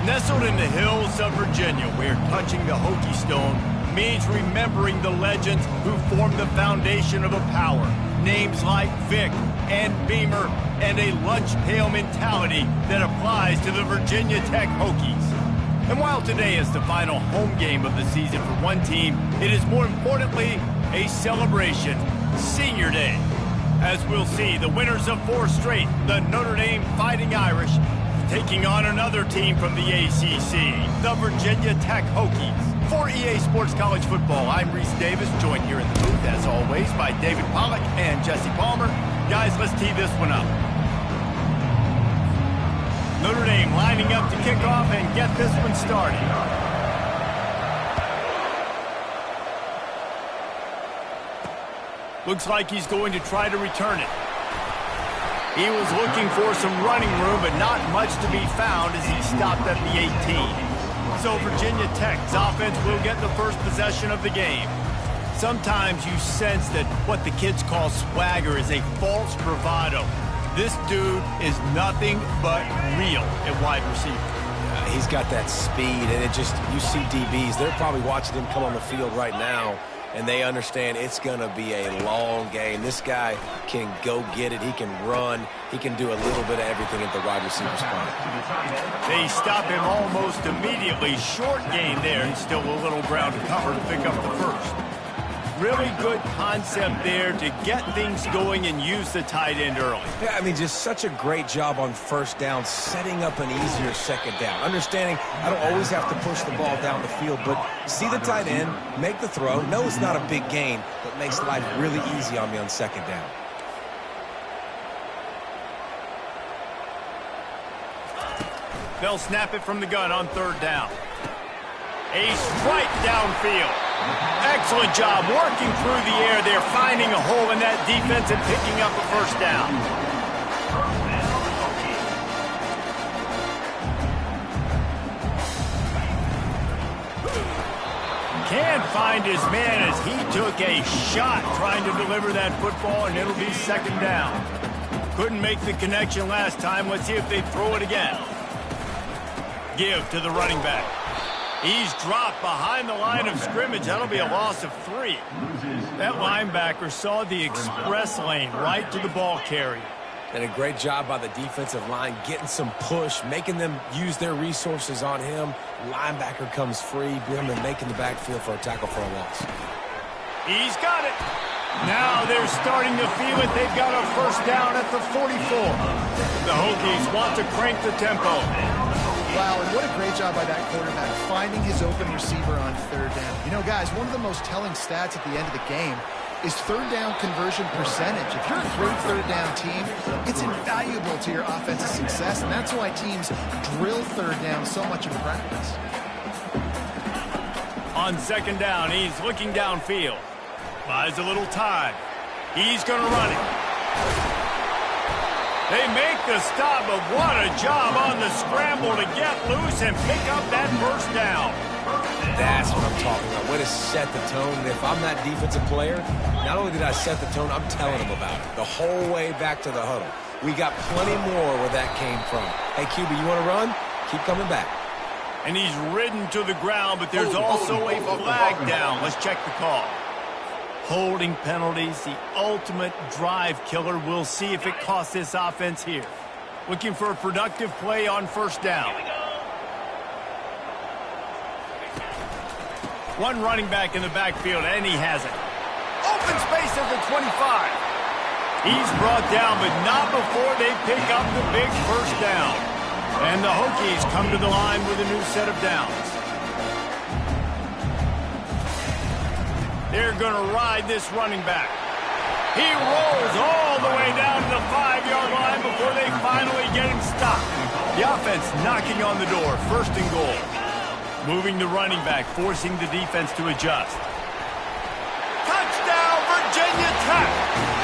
Nestled in the hills of Virginia, where touching the Hokie Stone means remembering the legends who formed the foundation of a power. Names like Vic and Beamer, and a lunch pail mentality that applies to the Virginia Tech Hokies. And while today is the final home game of the season for one team, it is more importantly a celebration, Senior Day. As we'll see, the winners of 4 straight, the Notre Dame Fighting Irish, taking on another team from the ACC, the Virginia Tech Hokies. For EA Sports College Football, I'm Reese Davis, joined here in the booth, as always, by David Pollack and Jesse Palmer. Guys, let's tee this one up. Notre Dame lining up to kick off and get this one started. Looks like he's going to try to return it. He was looking for some running room, but not much to be found as he stopped at the 18. So Virginia Tech's offense will get the first possession of the game. Sometimes you sense that what the kids call swagger is a false bravado. This dude is nothing but real at wide receiver. He's got that speed, and you see DBs, they're probably watching him come on the field right now, and they understand it's going to be a long game. This guy can go get it. He can run. He can do a little bit of everything at the wide receiver spot. They stop him almost immediately. Short gain there, and still a little ground to cover to pick up the first. Really good concept there to get things going and use the tight end early. Yeah, I mean, just such a great job on first down, setting up an easier second down. Understanding I don't always have to push the ball down the field, but see the tight end, make the throw. No, it's not a big gain, but makes life really easy on me on second down. They'll snap it from the gun on third down. A strike downfield. Excellent job working through the air there, finding a hole in that defense and picking up a first down. Can't find his man as he took a shot trying to deliver that football, and it'll be second down. Couldn't make the connection last time. Let's see if they throw it again. Give to the running back. He's dropped behind the line of scrimmage. That'll be a loss of 3. That linebacker saw the express lane right to the ball carrier. And a great job by the defensive line, getting some push, making them use their resources on him. Linebacker comes free, Brim, and making the backfield for a tackle for a loss. He's got it. Now they're starting to feel it. They've got a first down at the 44. The Hokies want to crank the tempo. Wow, and what a great job by that quarterback, finding his open receiver on third down. You know, guys, one of the most telling stats at the end of the game is third down conversion percentage. If you're a great third down team, it's invaluable to your offensive success, and that's why teams drill third down so much in practice. On second down, he's looking downfield. Buys a little time. He's going to run it. They make the stop, but what a job on the scramble to get loose and pick up that first down. That's what I'm talking about. Way to set the tone. And if I'm that defensive player, not only did I set the tone, I'm telling them about it. The whole way back to the huddle. We got plenty more where that came from. Hey, QB, you want to run? Keep coming back. And he's ridden to the ground, but there's also a flag down. Let's check the call. Holding penalties, the ultimate drive killer. We'll see if it costs this offense here. Looking for a productive play on first down. One running back in the backfield, and he has it. Open space at the 25. He's brought down, but not before they pick up the big first down. And the Hokies come to the line with a new set of downs. They're going to ride this running back. He rolls all the way down to the 5-yard line before they finally get him stopped. The offense knocking on the door, first and goal. Moving the running back, forcing the defense to adjust. Touchdown, Virginia Tech!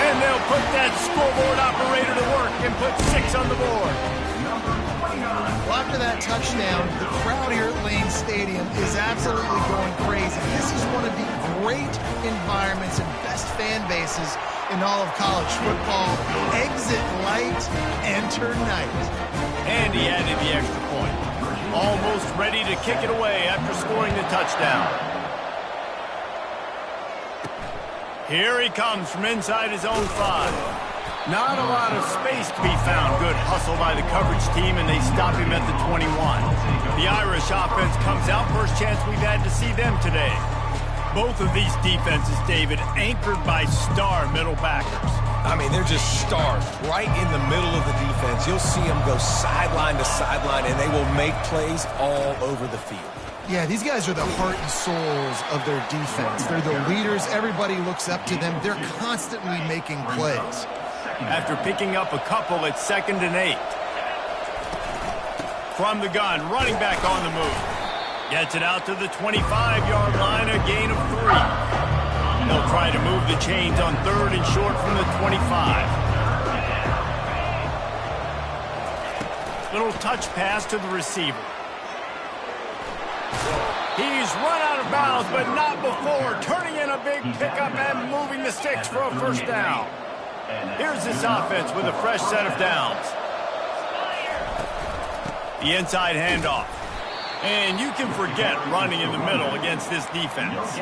And they'll put that scoreboard operator to work and put 6 on the board. Well, after that touchdown, the crowd here at Lane Stadium is absolutely going crazy. This is one of the great environments and best fan bases in all of college football. Exit light, enter night. And he added the extra point. almost ready to kick it away after scoring the touchdown. Here he comes from inside his own 5. Not a lot of space to be found. Good hustle by the coverage team, and they stop him at the 21. The Irish offense comes out. First chance we've had to see them today. Both of these defenses, David, anchored by star middle backers. I mean, they're just stars right in the middle of the defense. You'll see them go sideline to sideline, and they will make plays all over the field. Yeah, these guys are the heart and souls of their defense. They're the leaders. Everybody looks up to them. They're constantly making plays. After picking up a couple, it's 2nd and 8. From the gun, running back on the move. Gets it out to the 25-yard line, a gain of 3. They'll try to move the chains on 3rd and short from the 25. Little touch pass to the receiver. He's run out of bounds, but not before. Turning in a big pickup and moving the sticks for a first down. Here's this offense with a fresh set of downs. The inside handoff. And you can forget running in the middle against this defense.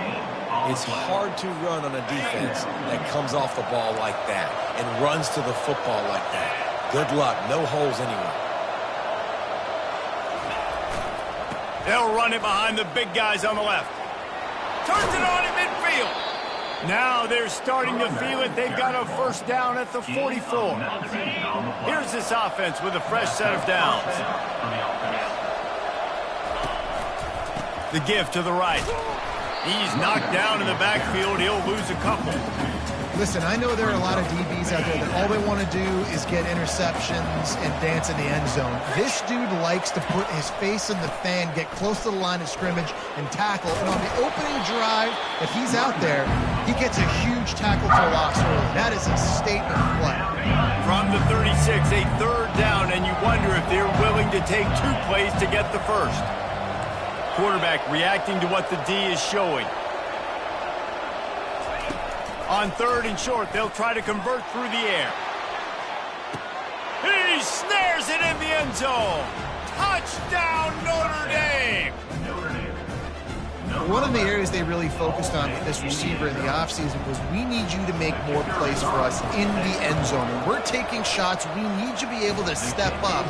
It's hard to run on a defense that comes off the ball like that and runs to the football like that. Good luck. No holes anywhere. They'll run it behind the big guys on the left. Turns it on in midfield. Now they're starting to feel it. They've got a first down at the 44. Here's this offense with a fresh set of downs. The give to the right. He's knocked down in the backfield. He'll lose a couple. Listen, I know there are a lot of DBs out there that all they want to do is get interceptions and dance in the end zone. This dude likes to put his face in the fan, get close to the line of scrimmage, and tackle. And on the opening drive, if he's out there, he gets a huge tackle for loss early. That is a statement play. From the 36, a 3rd down, and you wonder if they're willing to take 2 plays to get the first. Quarterback reacting to what the D is showing. On 3rd and short, they'll try to convert through the air. He snares it in the end zone. Touchdown, Notre Dame! One of the areas they really focused on with this receiver in the offseason was we need you to make more plays for us in the end zone. When we're taking shots, we need you to be able to step up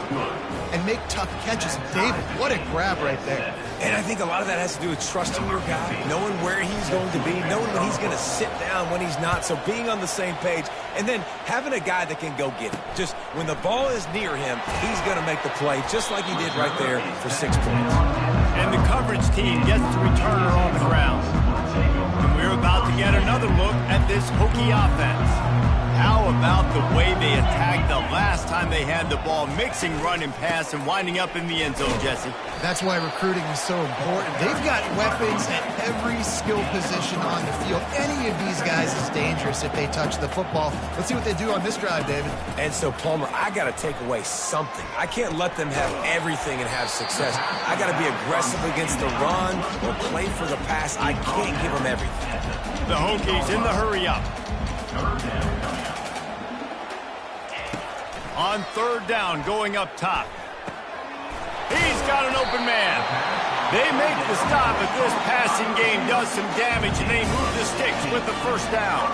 and make tough catches. David, what a grab right there. And I think a lot of that has to do with trusting your guy, knowing where he's going to be, knowing when he's going to sit down, when he's not. So being on the same page, and then having a guy that can go get it. Just when the ball is near him, he's going to make the play, just like he did right there for 6 points. And the coverage team gets the returner on the ground. And we're about to get another look at this Hokie offense. How about the way they attacked the last time they had the ball, mixing run and pass and winding up in the end zone, Jesse? That's why recruiting is so important. They've got weapons at every skill position on the field. Any of these guys is dangerous if they touch the football. Let's see what they do on this drive, David. And so, Palmer, I got to take away something. I can't let them have everything and have success. I got to be aggressive against the run or play for the pass. I can't give them everything. The Hokies in the hurry up. On 3rd down, going up top. He's got an open man. They make the stop, but this passing game does some damage, and they move the sticks with the first down.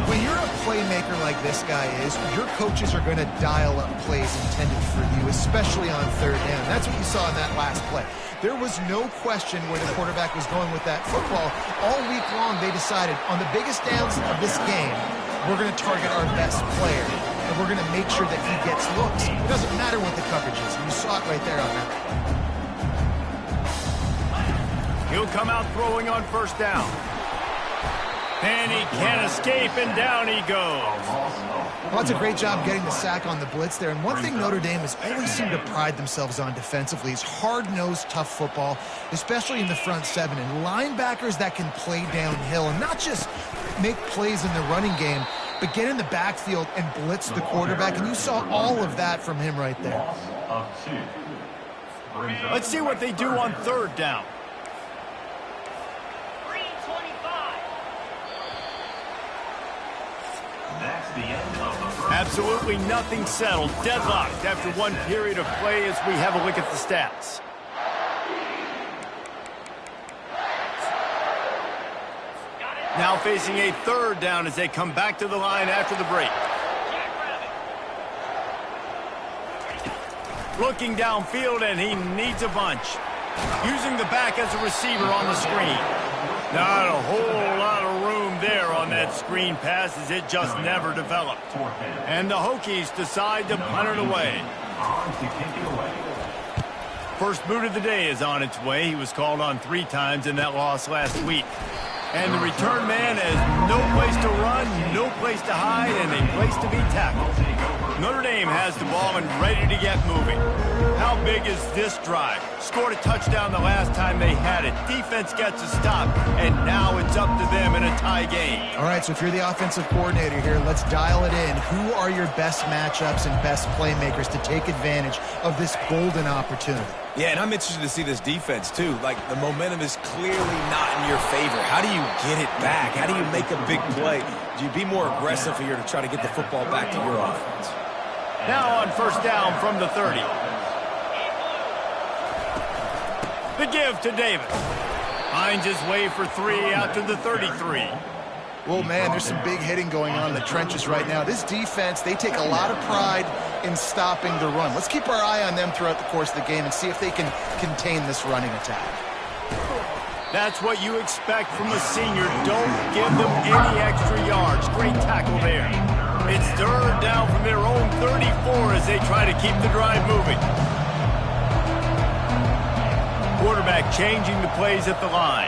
When you're a playmaker like this guy is, your coaches are going to dial up plays intended for you, especially on 3rd down. That's what you saw in that last play. There was no question where the quarterback was going with that football. All week long, they decided on the biggest downs of this game, we're going to target our best player. And we're going to make sure that he gets looks. It doesn't matter what the coverage is. You saw it right there on that. He'll come out throwing on 1st down. And he can't escape, and down he goes. Well, that's a great job getting the sack on the blitz there. And one thing Notre Dame has always seemed to pride themselves on defensively is hard-nosed, tough football, especially in the front 7. And linebackers that can play downhill and not just make plays in the running game, but get in the backfield and blitz the quarterback. And you saw all of that from him right there. Let's see what they do on 3rd down. Absolutely nothing settled. Deadlocked after one period of play as we have a look at the stats. Now facing a third down as they come back to the line after the break. Looking downfield, and he needs a bunch. Using the back as a receiver on the screen. Not a whole lot of room there on that screen pass as it just never developed. And the Hokies decide to punt it away. First boot of the day is on its way. He was called on 3 times in that loss last week. And the return man has no place to run, no place to hide, and a place to be tackled. Notre Dame has the ball and ready to get moving. How big is this drive? Scored a touchdown the last time they had it. Defense gets a stop, and now it's up to them in a tie game. All right, so if you're the offensive coordinator here, let's dial it in. Who are your best matchups and best playmakers to take advantage of this golden opportunity? Yeah, and I'm interested to see this defense, too. Like, the momentum is clearly not in your favor. How do you get it back? How do you make a big play? Do you be more aggressive here to try to get the football back to your offense? Now on first down from the 30. The give to Davis. Finds his way for 3 out to the 33. Well, man, there's some big hitting going on in the trenches right now. This defense, they take a lot of pride in stopping the run. Let's keep our eye on them throughout the course of the game and see if they can contain this running attack. That's what you expect from a senior. Don't give them any extra yards. Great tackle there. It's third down from their own 34 as they try to keep the drive moving. Quarterback changing the plays at the line.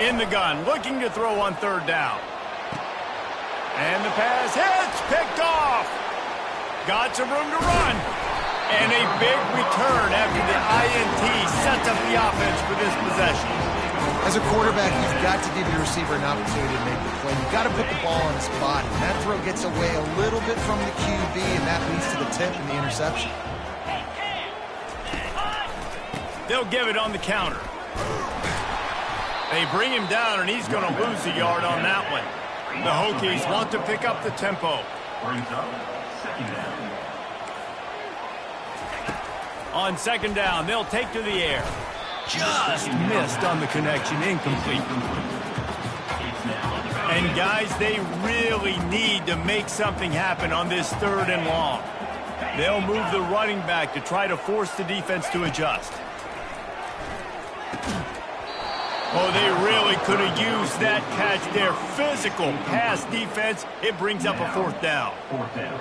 In the gun, looking to throw on third down. And the pass hits, picked off. Got some room to run. And a big return after the INT sets up the offense for this possession. As a quarterback, you've got to give your receiver an opportunity to make the play. You've got to put the ball on his body. And that throw gets away a little bit from the QB, and that leads to the tip and the interception. They'll give it on the counter. They bring him down, and he's going to lose a yard on that one. The Hokies want to pick up the tempo. On second down, they'll take to the air. Just missed on the connection, incomplete. And guys, they really need to make something happen on this third and long. They'll move the running back to try to force the defense to adjust. Oh, they really could have used that catch there. Physical pass defense. It brings up a fourth down.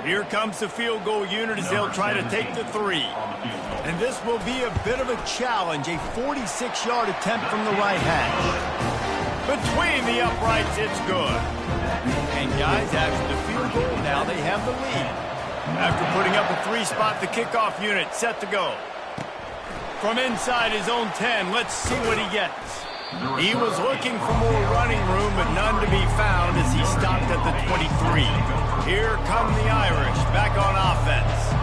Here comes the field goal unit as they'll try to take the 3. And this will be a bit of a challenge. A 46-yard attempt from the right hash. Between the uprights, it's good. And guys, after the field goal, now they have the lead. After putting up a 3-spot, the kickoff unit set to go. From inside his own 10, let's see what he gets. He was looking for more running room, but none to be found as he stopped at the 23. Here come the Irish, back on offense.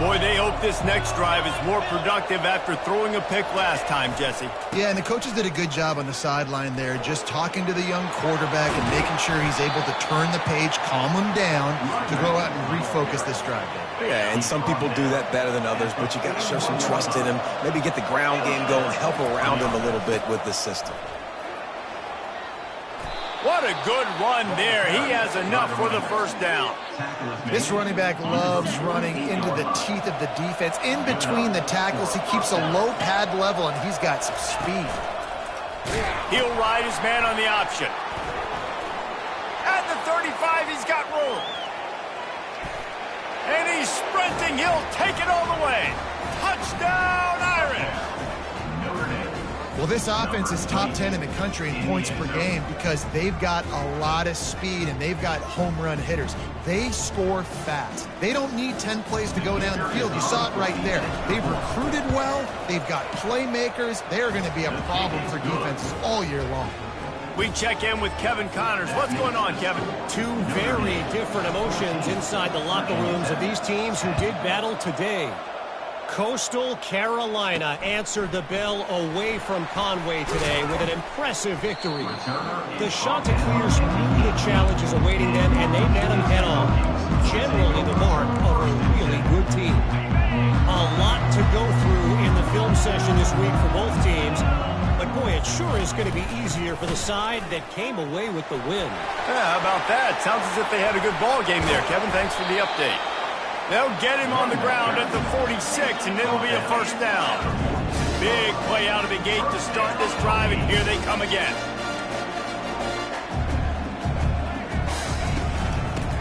Boy, they hope this next drive is more productive after throwing a pick last time, Jesse. Yeah, and the coaches did a good job on the sideline there, just talking to the young quarterback and making sure he's able to turn the page, calm him down, to go out and refocus this drive. Yeah, and some people do that better than others, but you got to show some trust in him, maybe get the ground game going, help around him a little bit with the system. What a good run there. He has enough for the first down. This running back loves running into the teeth of the defense. In between the tackles, he keeps a low pad level, and he's got some speed. He'll ride his man on the option. At the 35, he's got room. And he's sprinting. He'll take it all the way. Touchdown, Irish. Well, this offense is top 10 in the country in points per game because they've got a lot of speed and they've got home run hitters. They score fast. They don't need 10 plays to go down the field. You saw it right there. They've recruited well. They've got playmakers. They're going to be a problem for defenses all year long. We check in with Kevin Connors. What's going on, Kevin? Two very different emotions inside the locker rooms of these teams who did battle today. Coastal Carolina answered the bell away from Conway today with an impressive victory. The Chanticleers knew the challenges awaiting them, and they met them head-on. Generally the mark of a really good team. A lot to go through in the warm session this week for both teams. But, boy, it sure is going to be easier for the side that came away with the win. Yeah, how about that? Sounds as if they had a good ball game there, Kevin. Thanks for the update. They'll get him on the ground at the 46, and it'll be a first down. Big play out of the gate to start this drive, and here they come again.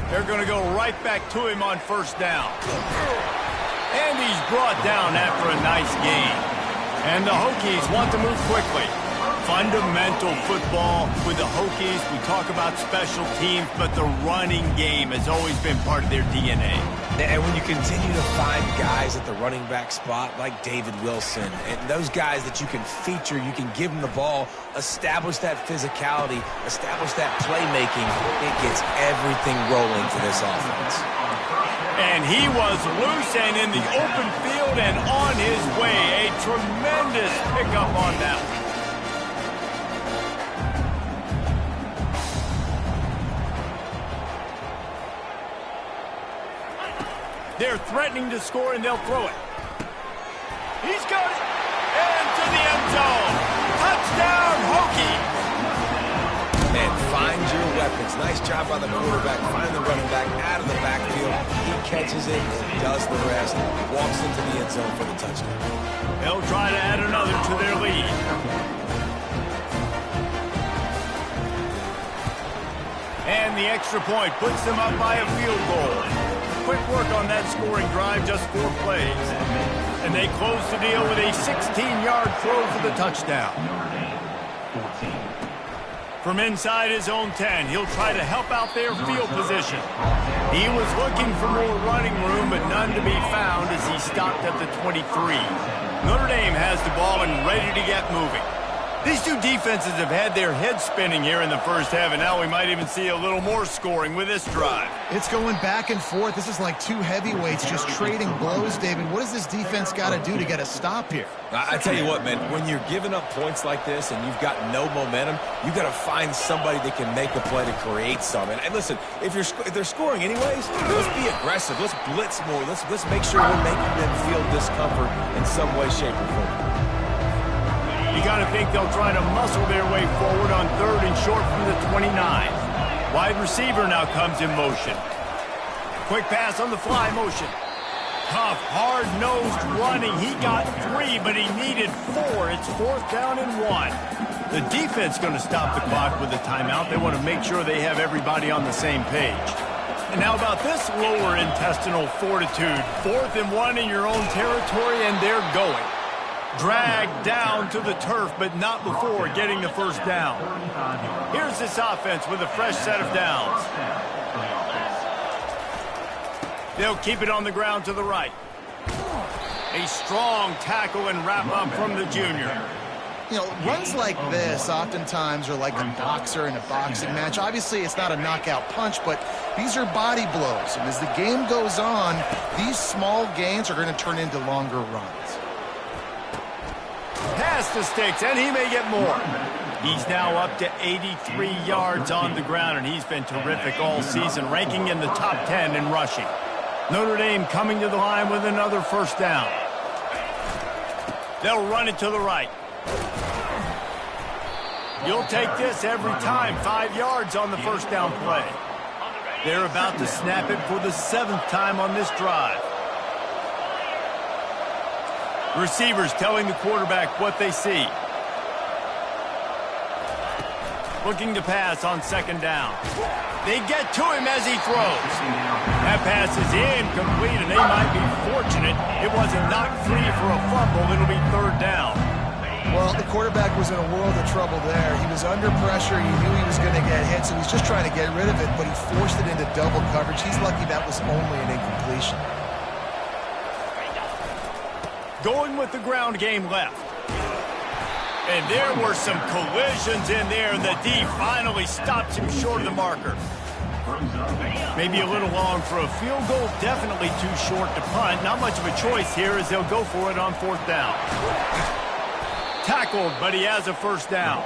They're going to go right back to him on first down. And he's brought down after a nice gain. And the Hokies want to move quickly. Fundamental football with the Hokies. We talk about special teams, but the running game has always been part of their DNA. And when you continue to find guys at the running back spot like David Wilson, and those guys that you can feature, you can give them the ball, establish that physicality, establish that playmaking, it gets everything rolling for this offense. And he was loose and in the open field and on his way. A tremendous pickup on that one. They're threatening to score, and they'll throw it. He's got it. Into the end zone. Touchdown, Hokies. And find your weapons. Nice job by the quarterback. Find the running back out of the backfield. He catches it and does the rest. Walks into the end zone for the touchdown. They'll try to add another to their lead. And the extra point puts them up by a field goal. Quick work on that scoring drive, just 4 plays. And they close the deal with a 16-yard throw for the touchdown. From inside his own 10, he'll try to help out their field position. He was looking for more running room, but none to be found as he stopped at the 23. Notre Dame has the ball and ready to get moving. These two defenses have had their heads spinning here in the first half, and now we might even see a little more scoring with this drive. It's going back and forth. This is like two heavyweights just trading blows, David. What does this defense got to do to get a stop here? I tell you what, man, when you're giving up points like this and you've got no momentum, you've got to find somebody that can make a play to create something. And listen, if they're scoring anyways, let's be aggressive. Let's blitz more. Let's make sure we're making them feel discomfort in some way, shape, or form. You got to think they'll try to muscle their way forward on 3rd and short from the 29. Wide receiver now comes in motion. Quick pass on the fly motion. Tough, hard-nosed running. He got 3, but he needed 4. It's 4th down and 1. The defense going to stop the clock with a timeout. They want to make sure they have everybody on the same page. And now about this lower intestinal fortitude. 4th and 1 in your own territory, and they're going. Dragged down to the turf, but not before getting the first down. Here's this offense with a fresh set of downs. They'll keep it on the ground to the right. A strong tackle and wrap up from the junior. You know, runs like this oftentimes are like a boxer in a boxing match. Obviously, it's not a knockout punch, but these are body blows. And as the game goes on, these small gains are going to turn into longer runs. Past the sticks, and he may get more. He's now up to 83 yards on the ground, and he's been terrific all season, ranking in the top 10 in rushing. Notre Dame coming to the line with another first down. They'll run it to the right. You'll take this every time. 5 yards on the first down play. They're about to snap it for the 7th time on this drive. Receivers telling the quarterback what they see. Looking to pass on 2nd down. They get to him as he throws. That pass is incomplete, and they might be fortunate it wasn't knocked free for a fumble. It'll be 3rd down. Well, the quarterback was in a world of trouble there. He was under pressure. He knew he was going to get hit, so he's just trying to get rid of it, but he forced it into double coverage. He's lucky that was only an incompletion. Going with the ground game left. And there were some collisions in there. The D finally stops him short of the marker. Maybe a little long for a field goal. Definitely too short to punt. Not much of a choice here as they'll go for it on 4th down. Tackled, but he has a first down.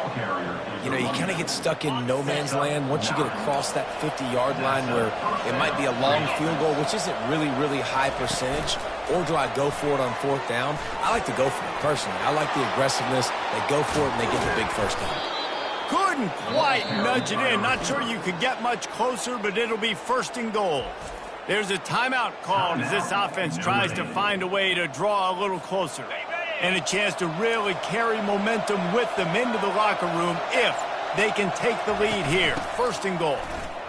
You know, you kind of get stuck in no man's land once you get across that 50-yard line where it might be a long field goal, which isn't really high percentage. or do I go for it on fourth down? I like to go for it, personally. I like the aggressiveness. They go for it, and they get the big first down. Couldn't quite nudge it in. Not sure you could get much closer, but it'll be first and goal. There's a timeout called as this offense tries to find a way to draw a little closer. And a chance to really carry momentum with them into the locker room if they can take the lead here. First and goal.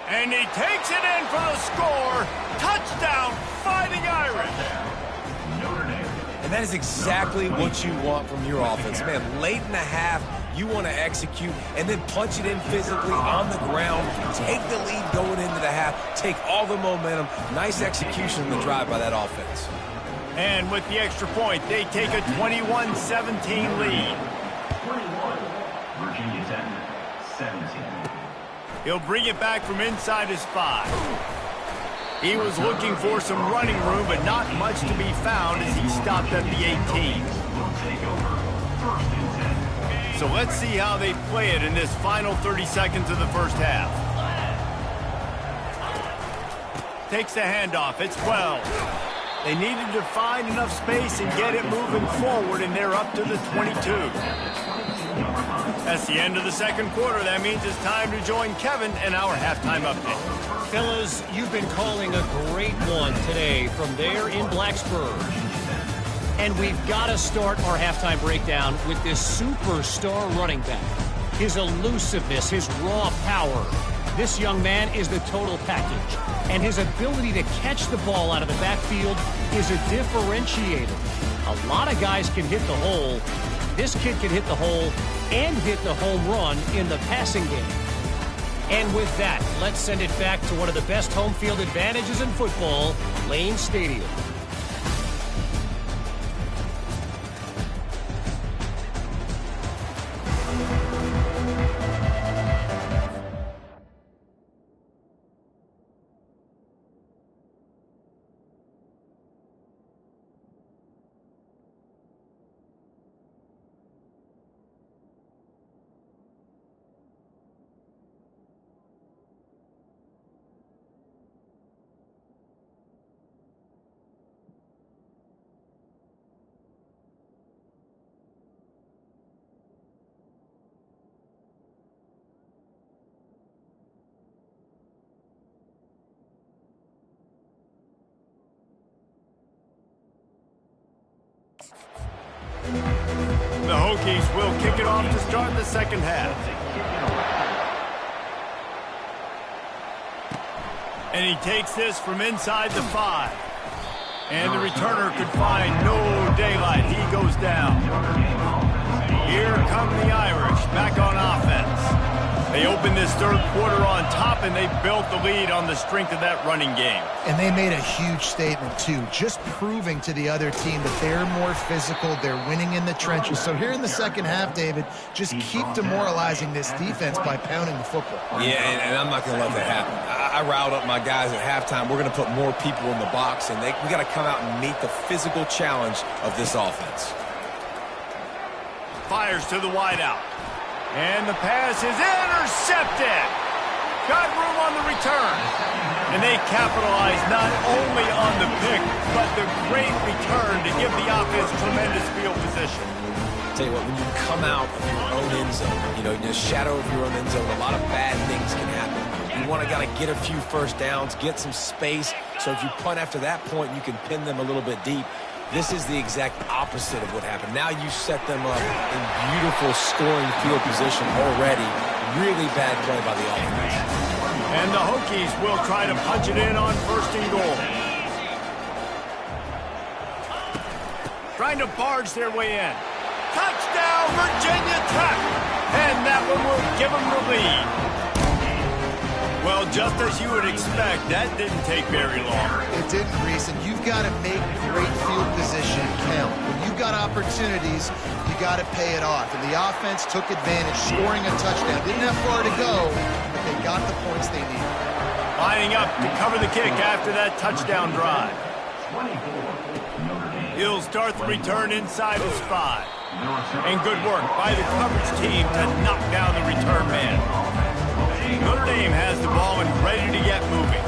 And he takes it in for the score. Touchdown, Fighting Irish. And that is exactly what you want from your offense. Man, late in the half, you want to execute and then punch it in physically on the ground, take the lead going into the half, take all the momentum. Nice execution in the drive by that offense. And with the extra point, they take a 21-17 lead. 21, Virginia Tech, 17. He'll bring it back from inside his 5. He was looking for some running room, but not much to be found as he stopped at the 18. So let's see how they play it in this final 30 seconds of the first half. Takes the handoff. It's 12. They needed to find enough space and get it moving forward, and they're up to the 22. That's the end of the second quarter. That means it's time to join Kevin in our halftime update. Fellas, you've been calling a great one today from there in Blacksburg. And we've got to start our halftime breakdown with this superstar running back. His elusiveness, his raw power. This young man is the total package. And his ability to catch the ball out of the backfield is a differentiator. A lot of guys can hit the hole. This kid can hit the hole and hit the home run in the passing game. And with that, let's send it back to one of the best home field advantages in football, Lane Stadium. The Hokies will kick it off to start the second half. And he takes this from inside the 5. And the returner could find no daylight. He goes down. Here come the Irish back on offense. They opened this third quarter on top, and they built the lead on the strength of that running game. And they made a huge statement, too, just proving to the other team that they're more physical, they're winning in the trenches. So here in the second half, David, just keep demoralizing this defense by pounding the football. Yeah, and I'm not going to let that happen. I riled up my guys at halftime. We're going to put more people in the box, and we got to come out and meet the physical challenge of this offense. Fires to the wideout. And the pass is intercepted. Got room on the return. And they capitalize not only on the pick, but the great return to give the offense tremendous field position. I'll tell you what, when you come out of your own end zone, in the shadow of your own end zone, a lot of bad things can happen. You want to get a few first downs, get some space, so if you punt after that point, you can pin them a little bit deep. This is the exact opposite of what happened. Now you set them up in beautiful scoring field position already. Really bad play by the offense. And the Hokies will try to punch it in on first and goal. Trying to barge their way in. Touchdown, Virginia Tech! And that one will give them the lead. Well, just as you would expect, that didn't take very long. It didn't, Reese, and you've got to make great field position count. When you've got opportunities, you got to pay it off. And the offense took advantage, scoring a touchdown. Didn't have far to go, but they got the points they needed. Lining up to cover the kick after that touchdown drive. He'll start the return inside his 5. And good work by the coverage team to knock down the return man. Notre Dame has the ball and ready to get moving.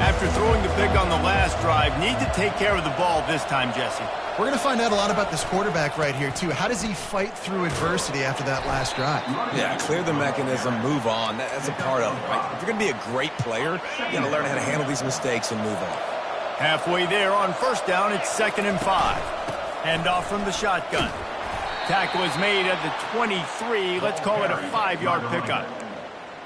After throwing the pick on the last drive, need to take care of the ball this time, Jesse. We're going to find out a lot about this quarterback right here, too. How does he fight through adversity after that last drive? Yeah, clear the mechanism, move on. That's a part of it, right? If you're going to be a great player, you got to learn how to handle these mistakes and move on. Halfway there on first down, it's 2nd and 5. Hand off from the shotgun. Tackle is made at the 23. Let's call it a 5-yard pickup.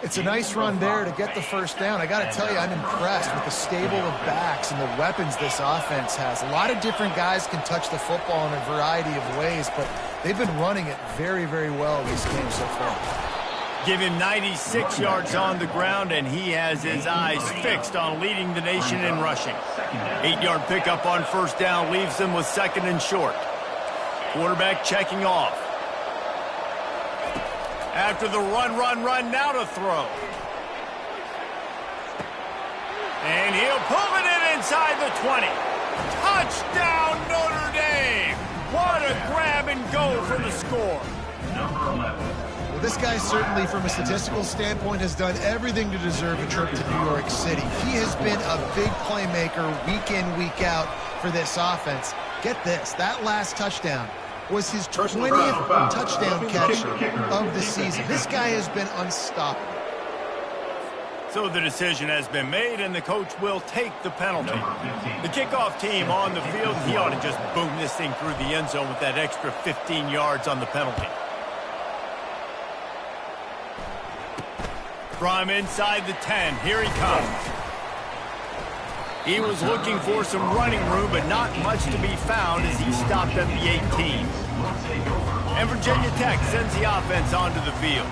It's a nice run there to get the first down. I got to tell you, I'm impressed with the stable of backs and the weapons this offense has. A lot of different guys can touch the football in a variety of ways, but they've been running it very, very well this game so far. Give him 96 yards on the ground, and he has his eyes fixed on leading the nation in rushing. 8-yard pickup on first down leaves them with 2nd and short. Quarterback checking off. After the run, now to throw. And he'll pull it in inside the 20. Touchdown, Notre Dame! What a grab and go for the score. Number 11. Well, this guy certainly, from a statistical standpoint, has done everything to deserve a trip to New York City. He has been a big playmaker week in, week out for this offense. Get this, that last touchdown was his 20th touchdown catch of the season. This guy has been unstoppable. So the decision has been made, and the coach will take the penalty. The kickoff team on the field, he ought to just boom this thing through the end zone with that extra 15 yards on the penalty. From inside the 10, here he comes. He was looking for some running room, but not much to be found as he stopped at the 18. And Virginia Tech sends the offense onto the field.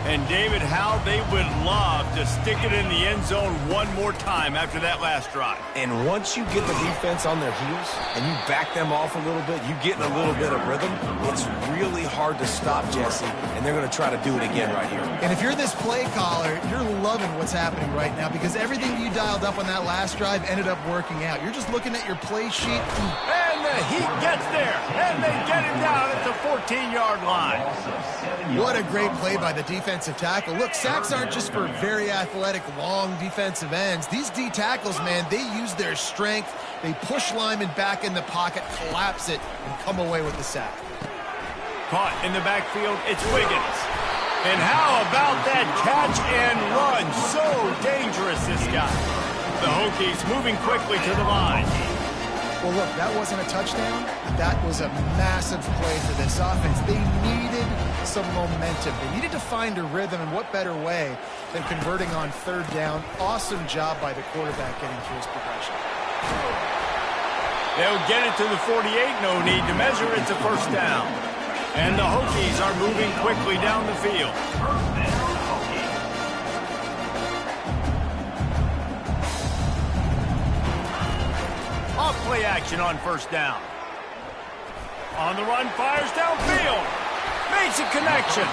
And David, how they would love to stick it in the end zone one more time after that last drive. And once you get the defense on their heels and you back them off a little bit, you get in a little bit of rhythm, it's really hard to stop, Jesse, and they're going to try to do it again right here. And if you're this play caller, you're loving what's happening right now because everything you dialed up on that last drive ended up working out. You're just looking at your play sheet. And the Heat gets there, and they get him down at the 14-yard line. What a great play by the defensive tackle. Look, sacks aren't just for very athletic, long defensive ends. These D tackles, man, they use their strength. They push linemen back in the pocket, collapse it, and come away with the sack. Caught in the backfield, it's Wiggins. And how about that catch and run? So dangerous, this guy. The Hokies moving quickly to the line. Well, look, that wasn't a touchdown. That was a massive play for this offense. They needed some momentum. They needed to find a rhythm, and what better way than converting on third down. Awesome job by the quarterback getting through his progression. They'll get it to the 48. No need to measure. It's a first down. And the Hokies are moving quickly down the field. Off-play action on first down. On the run, fires downfield. Makes a connection.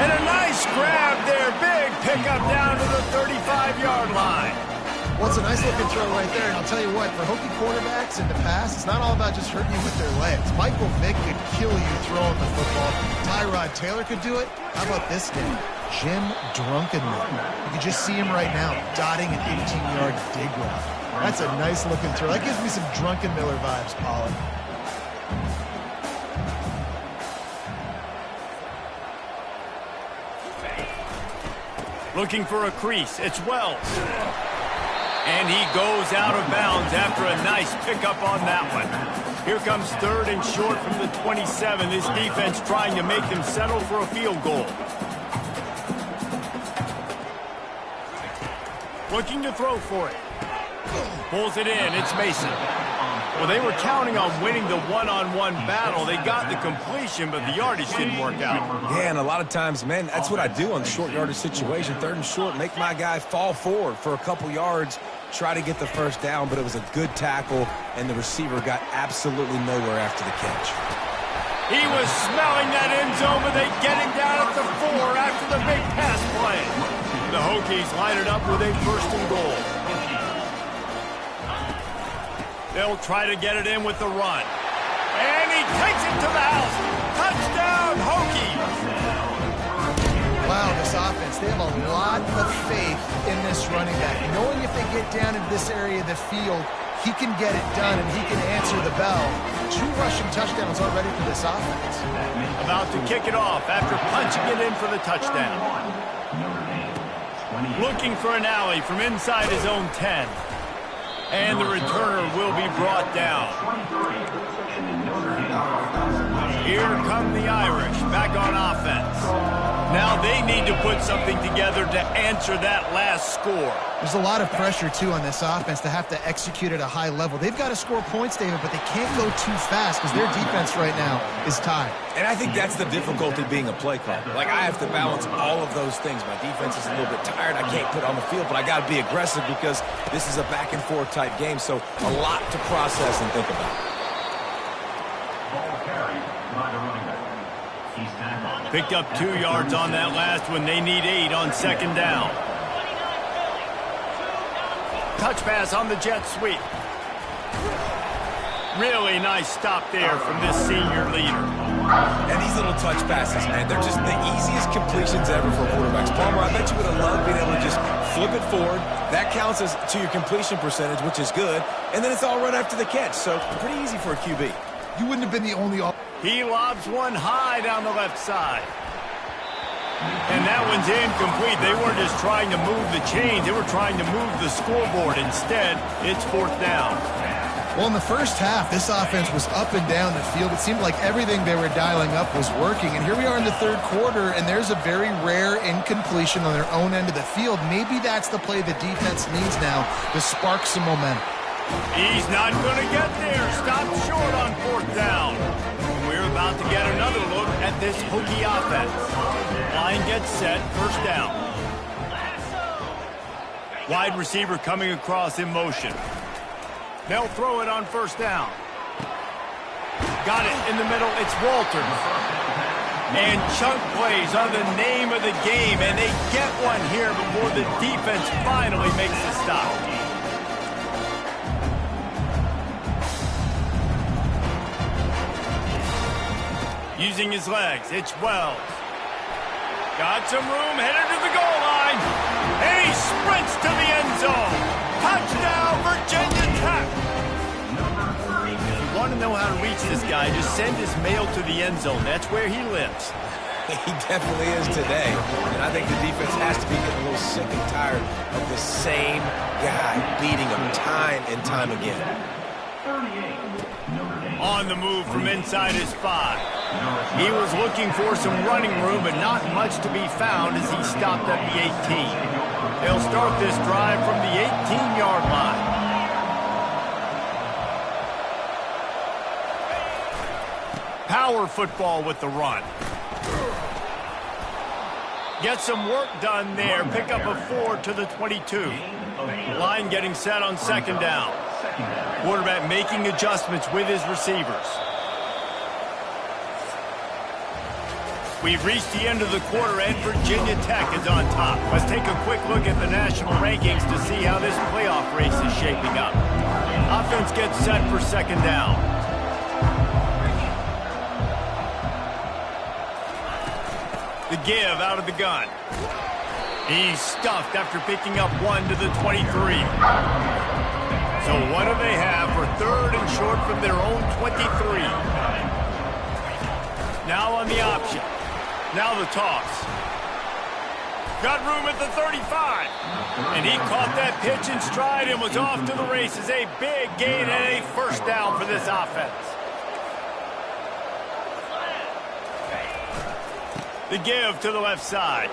And a nice grab there. Big pickup down to the 35-yard line. Well, it's a nice-looking throw right there, and I'll tell you what, for Hokie quarterbacks in the past, it's not all about just hurting you with their legs. Michael Vick could kill you throwing the football. Tyrod Taylor could do it. How about this guy, Jim Drunkenmiller? You can just see him right now, dotting an 18-yard dig route. That's a nice-looking throw. That gives me some Drunkenmiller vibes, Pollard. Looking for a crease. It's Wells. And he goes out of bounds after a nice pickup on that one. Here comes third and short from the 27. This defense trying to make them settle for a field goal. Looking to throw for it. Pulls it in. It's Mason. Well, they were counting on winning the one-on-one battle. They got the completion, but the yardage didn't work out. Yeah, and a lot of times, man, that's what I do on short yardage situation. Third and short, make my guy fall forward for a couple yards, try to get the first down, but it was a good tackle, and the receiver got absolutely nowhere after the catch. He was smelling that end zone, but they get him down at the 4 after the big pass play. The Hokies line it up with a first and goal. They'll try to get it in with the run. And he takes it to the house. Touchdown, Hokies! Wow, this offense, they have a lot of faith in this running back, knowing if they get down into this area of the field, he can get it done, and he can answer the bell. 2 rushing touchdowns already for this offense. About to kick it off after punching it in for the touchdown. Looking for an alley from inside his own 10. And the returner will be brought down. Here come the Irish back on offense. Now they need to put something together to answer that last score. There's a lot of pressure, too, on this offense to have to execute at a high level. They've got to score points, David, but they can't go too fast because their defense right now is tied. And I think that's the difficulty being a play caller. Like, I have to balance all of those things. My defense is a little bit tired. I can't put on the field, but I got to be aggressive because this is a back-and-forth type game, so a lot to process and think about. Ball carried by the running back. He's tackled. Picked up 2 yards on that last one. They need 8 on second down. Touch pass on the jet sweep. Really nice stop there from this senior leader. And these little touch passes, man, they're just the easiest completions ever for quarterbacks. Palmer, I bet you would have loved being able to just flip it forward. That counts as to your completion percentage, which is good. And then it's all right after the catch, so pretty easy for a QB. You wouldn't have been the only... He lobs one high down the left side. And that one's incomplete. They weren't just trying to move the chains. They were trying to move the scoreboard. Instead, it's 4th down. Well, in the first half, this offense was up and down the field. It seemed like everything they were dialing up was working. And here we are in the 3rd quarter, and there's a very rare incompletion on their own end of the field. Maybe that's the play the defense needs now to spark some momentum. He's not going to get there. Stop short on 4th down. And we're about to get another look at this Hokie offense. Line gets set, 1st down. Wide receiver coming across in motion. They'll throw it on 1st down. Got it in the middle. It's Walter. And chunk plays are the name of the game, and they get one here before the defense finally makes the stop. Using his legs, it's Wells. Got some room, headed to the goal line. And he sprints to the end zone. Touchdown, Virginia Tech. If you want to know how to reach this guy, just send his mail to the end zone. That's where he lives. He definitely is today. And I think the defense has to be getting a little sick and tired of the same guy beating him time and time again. On the move from inside his 5. He was looking for some running room, but not much to be found as he stopped at the 18. They'll start this drive from the 18-yard line. Power football with the run. Get some work done there. Pick up a 4 to the 22. Line getting set on 2nd down. Quarterback making adjustments with his receivers. We've reached the end of the quarter, and Virginia Tech is on top. Let's take a quick look at the national rankings to see how this playoff race is shaping up. Offense gets set for 2nd down. The give out of the gun. He's stuffed after picking up 1 to the 23. So what do they have for 3rd and short from their own 23? Now on the option. Now the toss. Got room at the 35. And he caught that pitch in stride and was off to the races. A big gain and a 1st down for this offense. The give to the left side.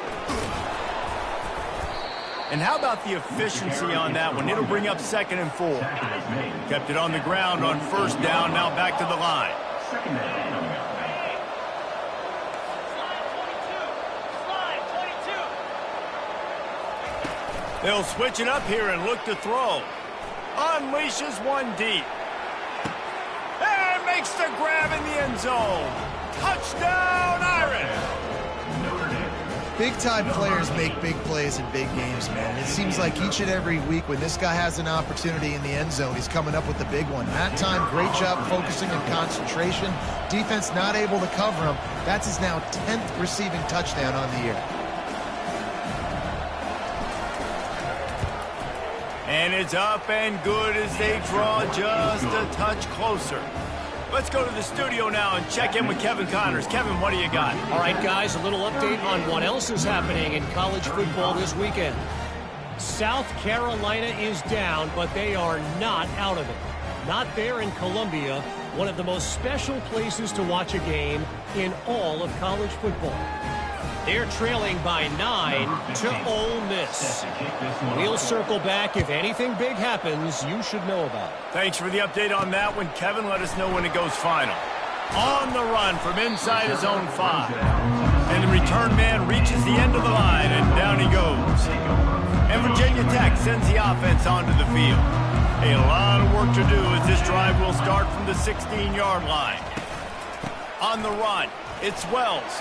And how about the efficiency on that one? It'll bring up 2nd and 4. Kept it on the ground on 1st down. Now back to the line. They'll switch it up here and look to throw. Unleashes one deep. And makes the grab in the end zone. Touchdown, Irish! Big-time players make big plays in big games, man. It seems like each and every week when this guy has an opportunity in the end zone, he's coming up with the big one. That time, great job focusing and concentration. Defense not able to cover him. That's his now 10th receiving touchdown on the year. And it's up and good as they draw just a touch closer. Let's go to the studio now and check in with Kevin Connors. Kevin, what do you got? All right, guys, a little update on what else is happening in college football this weekend. South Carolina is down, but they are not out of it. Not there in Columbia, one of the most special places to watch a game in all of college football. They're trailing by 9 to Ole Miss. We'll circle back if anything big happens you should know about. Thanks for the update on that one, Kevin. Let us know when it goes final. On the run from inside his own 5. And the return man reaches the end of the line, and down he goes. And Virginia Tech sends the offense onto the field. A lot of work to do as this drive will start from the 16-yard line. On the run, it's Wells.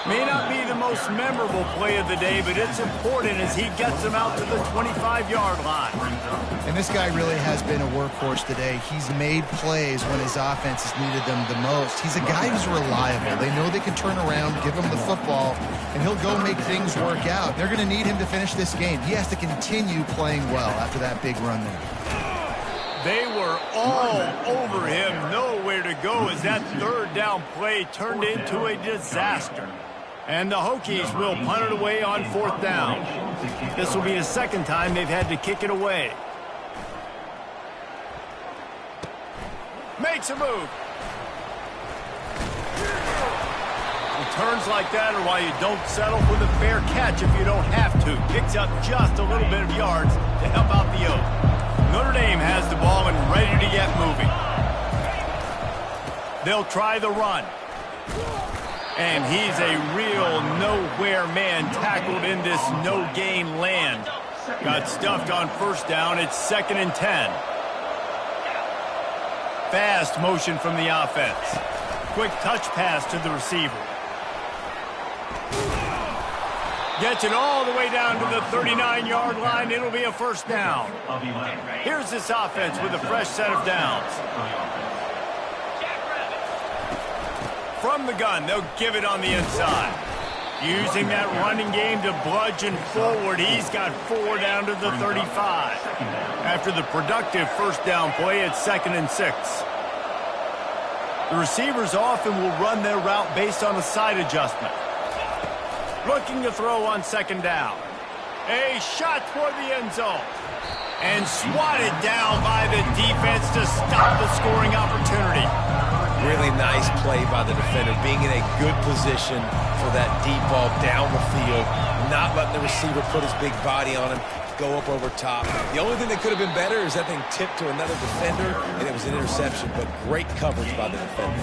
May not be the most memorable play of the day, but it's important as he gets them out to the 25-yard line. And this guy really has been a workhorse today. He's made plays when his offense has needed them the most. He's a guy who's reliable. They know they can turn around, give him the football, and he'll go make things work out. They're going to need him to finish this game. He has to continue playing well after that big run there. They were all over him, nowhere to go as that third down play turned into a disaster. And the Hokies will punt it away on 4th down. This will be the second time they've had to kick it away. Makes a move. Returns like that are why you don't settle for the fair catch if you don't have to. Picks up just a little bit of yards to help out the Oak. Notre Dame has the ball and ready to get moving. They'll try the run. And he's a real nowhere man tackled in this no-gain land. Got stuffed on 1st down. It's 2nd and 10. Fast motion from the offense. Quick touch pass to the receiver. Gets it all the way down to the 39-yard line. It'll be a 1st down. Here's this offense with a fresh set of downs. From the gun, they'll give it on the inside. Using that running game to bludgeon forward, he's got 4 down to the 35. After the productive 1st down play, it's 2nd and 6. The receivers often will run their route based on a side adjustment. Looking to throw on 2nd down. A shot toward the end zone. And swatted down by the defense to stop the scoring opportunity. Really nice play by the defender, being in a good position for that deep ball down the field, not letting the receiver put his big body on him, go up over top. The only thing that could have been better is that thing tipped to another defender, and it was an interception, but great coverage by the defender.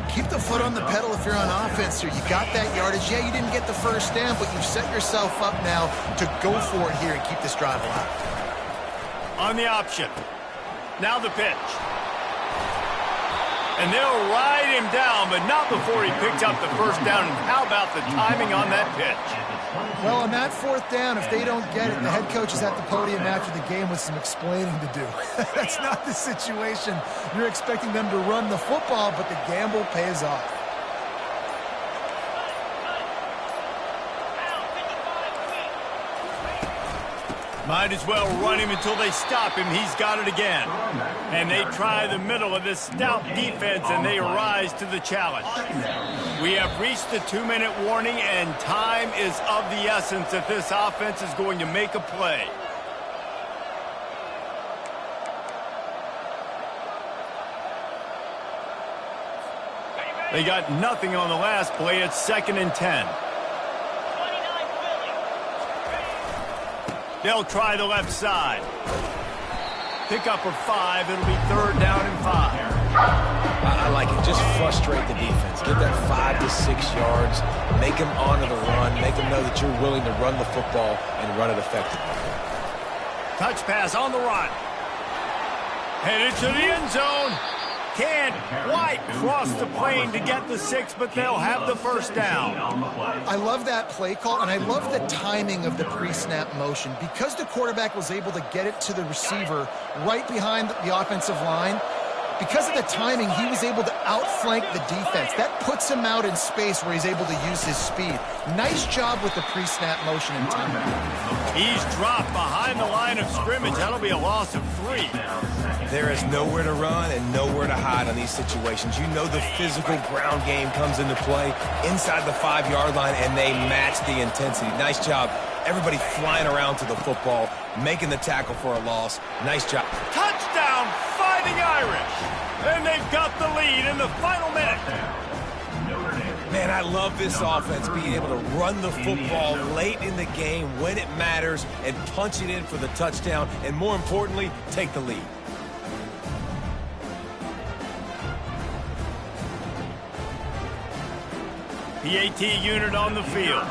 Keep the foot on the pedal if you're on offense here. You got that yardage. Yeah, you didn't get the 1st down, but you've set yourself up now to go for it here and keep this drive alive. On the option. Now the pitch. And they'll ride him down, but not before he picked up the 1st down. And how about the timing on that pitch? Well, on that 4th down, if they don't get it, the head coach is at the podium after the game with some explaining to do. That's not the situation. You're expecting them to run the football, but the gamble pays off. Might as well run him until they stop him. He's got it again. And they try the middle of this stout defense, and they rise to the challenge. We have reached the 2-minute warning, and time is of the essence if this offense is going to make a play. They got nothing on the last play. It's 2nd and 10. They'll try the left side. Pick up of 5. It'll be 3rd down and 5. I like it. Just frustrate the defense. Get that 5 to 6 yards. Make them honor the run. Make them know that you're willing to run the football and run it effectively. Touch pass on the run. Headed to the end zone. Can't quite cross the plane to get the 6, but they'll have the 1st down. I love that play call, and I love the timing of the pre-snap motion. Because the quarterback was able to get it to the receiver right behind the offensive line, because of the timing, he was able to outflank the defense. That puts him out in space where he's able to use his speed. Nice job with the pre-snap motion and timing. He's dropped behind the line of scrimmage. That'll be a loss of 3. There is nowhere to run and nowhere to hide on these situations. You know the physical ground game comes into play inside the 5-yard line, and they match the intensity. Nice job. Everybody flying around to the football, making the tackle for a loss. Nice job. Touchdown, Fighting Irish! And they've got the lead in the final minute. Man, I love this offense, being able to run the football late in the game when it matters and punch it in for the touchdown, and more importantly, take the lead. PAT unit on the field.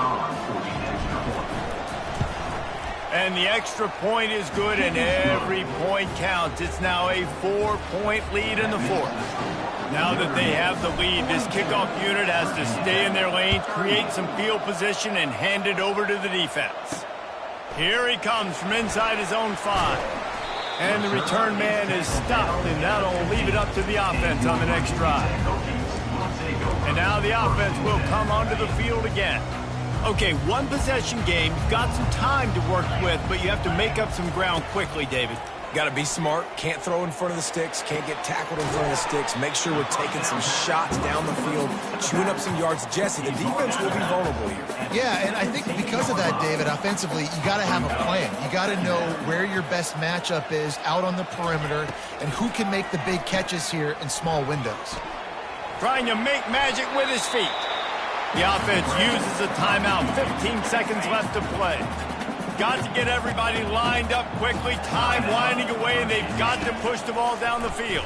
And the extra point is good, and every point counts. It's now a 4-point lead in the 4th. Now that they have the lead, this kickoff unit has to stay in their lane, create some field position, and hand it over to the defense. Here he comes from inside his own 5. And the return man is stopped, and that'll leave it up to the offense on the next drive. And now the offense will come onto the field again. Okay, 1-possession game. You've got some time to work with, but you have to make up some ground quickly, David. Got to be smart. Can't throw in front of the sticks. Can't get tackled in front of the sticks. Make sure we're taking some shots down the field, chewing up some yards. Jesse, the defense will be vulnerable here. Yeah, and I think because of that, David, offensively, you got to have a plan. You got to know where your best matchup is out on the perimeter and who can make the big catches here in small windows. Trying to make magic with his feet. The offense uses a timeout. 15 seconds left to play. Got to get everybody lined up quickly. Time winding away, and they've got to push the ball down the field.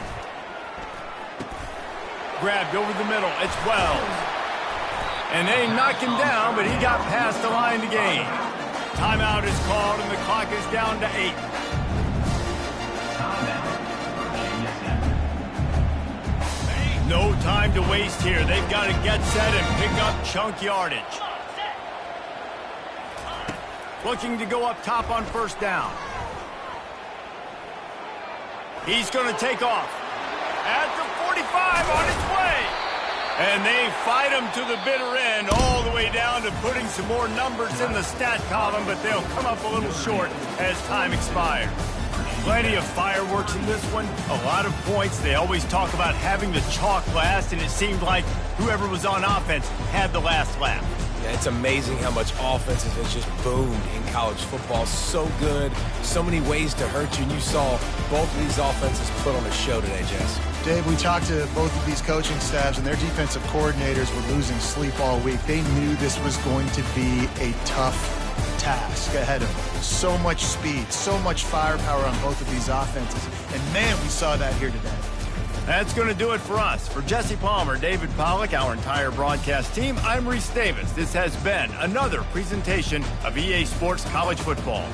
Grabbed over the middle. It's Wells. And they knock him down, but he got past the line to gain. Timeout is called, and the clock is down to 8. No time to waste here. They've got to get set and pick up chunk yardage. Looking to go up top on first down. He's going to take off. At the 45 on his way. And they fight him to the bitter end, all the way down to putting some more numbers in the stat column, but they'll come up a little short as time expires. Plenty of fireworks in this one, a lot of points. They always talk about having the chalk last, and it seemed like whoever was on offense had the last lap. Yeah, it's amazing how much offenses has just boomed in college football. So good, so many ways to hurt you, and you saw both of these offenses put on a show today, Jess. Dave, we talked to both of these coaching staffs, and their defensive coordinators were losing sleep all week. They knew this was going to be a tough task ahead of them. So much speed, so much firepower on both of these offenses. And man, we saw that here today. That's going to do it for us. For Jesse Palmer, David Pollack, our entire broadcast team, I'm Reese Davis. This has been another presentation of EA Sports College Football.